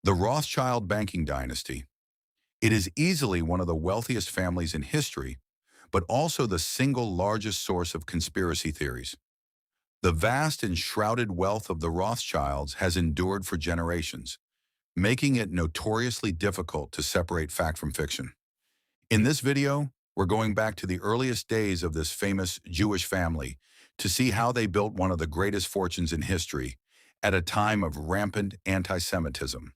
The Rothschild banking dynasty. It is easily one of the wealthiest families in history, but also the single largest source of conspiracy theories. The vast and shrouded wealth of the Rothschilds has endured for generations, making it notoriously difficult to separate fact from fiction. In this video, we're going back to the earliest days of this famous Jewish family to see how they built one of the greatest fortunes in history at a time of rampant anti-Semitism.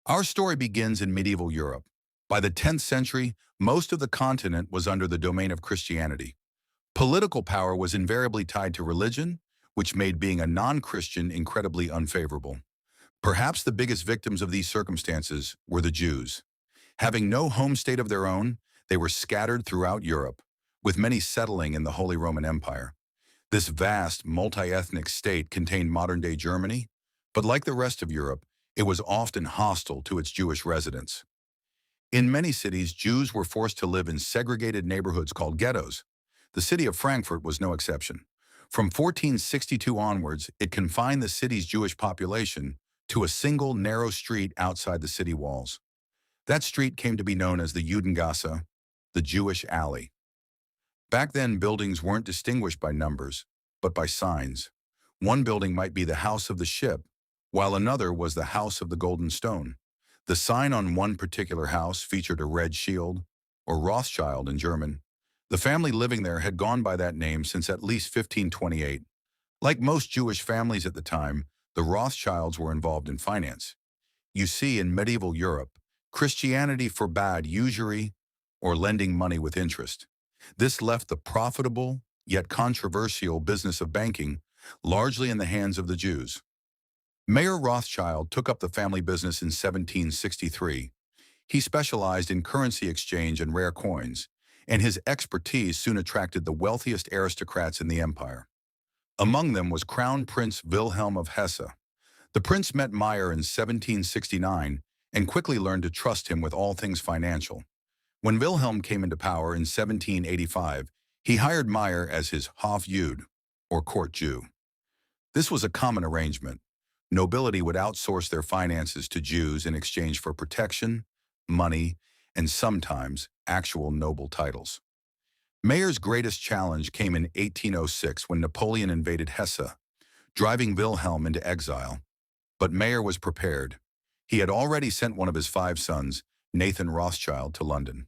Our story begins in medieval Europe. By the 10th century, most of the continent was under the domain of Christianity. Political power was invariably tied to religion, which made being a non-Christian incredibly unfavorable. Perhaps the biggest victims of these circumstances were the Jews. Having no home state of their own, they were scattered throughout Europe, with many settling in the Holy Roman Empire. This vast, multi-ethnic state contained modern-day Germany, but like the rest of Europe, it was often hostile to its Jewish residents. In many cities, Jews were forced to live in segregated neighborhoods called ghettos. The city of Frankfurt was no exception. From 1462 onwards, it confined the city's Jewish population to a single narrow street outside the city walls. That street came to be known as the Judengasse, the Jewish alley. Back then, buildings weren't distinguished by numbers, but by signs. One building might be the House of the Ship, while another was the House of the Golden Stone. The sign on one particular house featured a red shield, or Rothschild in German. The family living there had gone by that name since at least 1528. Like most Jewish families at the time, the Rothschilds were involved in finance. You see, in medieval Europe, Christianity forbade usury or lending money with interest. This left the profitable, yet controversial business of banking largely in the hands of the Jews. Mayer Rothschild took up the family business in 1763. He specialized in currency exchange and rare coins, and his expertise soon attracted the wealthiest aristocrats in the empire. Among them was Crown Prince Wilhelm of Hesse. The prince met Mayer in 1769 and quickly learned to trust him with all things financial. When Wilhelm came into power in 1785, he hired Mayer as his Hofjude, or court Jew. This was a common arrangement. Nobility would outsource their finances to Jews in exchange for protection, money, and sometimes actual noble titles. Mayer's greatest challenge came in 1806 when Napoleon invaded Hesse, driving Wilhelm into exile. But Mayer was prepared. He had already sent one of his 5 sons, Nathan Rothschild, to London.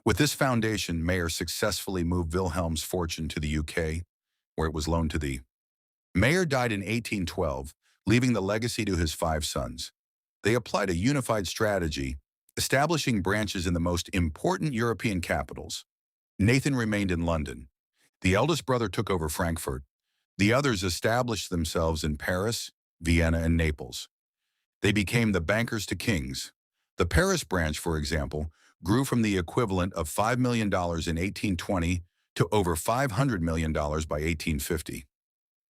With this foundation, Mayer successfully moved Wilhelm's fortune to the UK, where it was loaned to the. Mayer died in 1812, leaving the legacy to his 5 sons. They applied a unified strategy, establishing branches in the most important European capitals. Nathan remained in London. The eldest brother took over Frankfurt. The others established themselves in Paris, Vienna, and Naples. They became the bankers to kings. The Paris branch, for example, grew from the equivalent of $5 million in 1820 to over $500 million by 1850.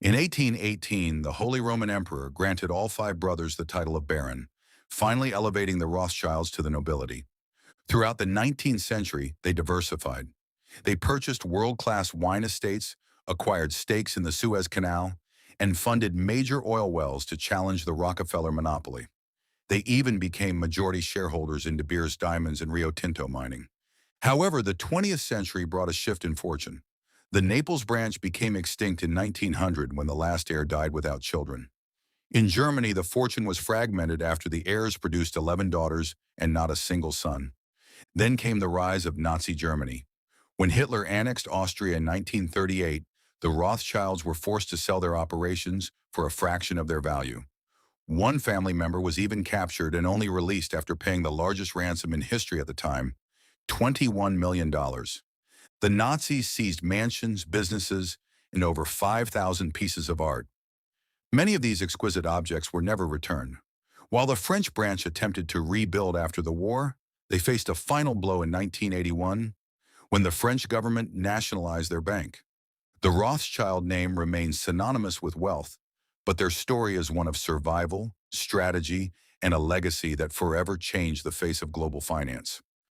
In 1818, the Holy Roman Emperor granted all 5 brothers the title of baron, finally elevating the Rothschilds to the nobility. Throughout the 19th century, they diversified. They purchased world-class wine estates, acquired stakes in the Suez Canal, and funded major oil wells to challenge the Rockefeller monopoly. They even became majority shareholders in De Beers Diamonds and Rio Tinto mining. However, the 20th century brought a shift in fortune. The Naples branch became extinct in 1900 when the last heir died without children. In Germany, the fortune was fragmented after the heirs produced 11 daughters and not a single son. Then came the rise of Nazi Germany. When Hitler annexed Austria in 1938, the Rothschilds were forced to sell their operations for a fraction of their value. One family member was even captured and only released after paying the largest ransom in history at the time, $21 million. The Nazis seized mansions, businesses, and over 5,000 pieces of art. Many of these exquisite objects were never returned. While the French branch attempted to rebuild after the war, they faced a final blow in 1981 when the French government nationalized their bank. The Rothschild name remains synonymous with wealth, but their story is one of survival, strategy, and a legacy that forever changed the face of global finance.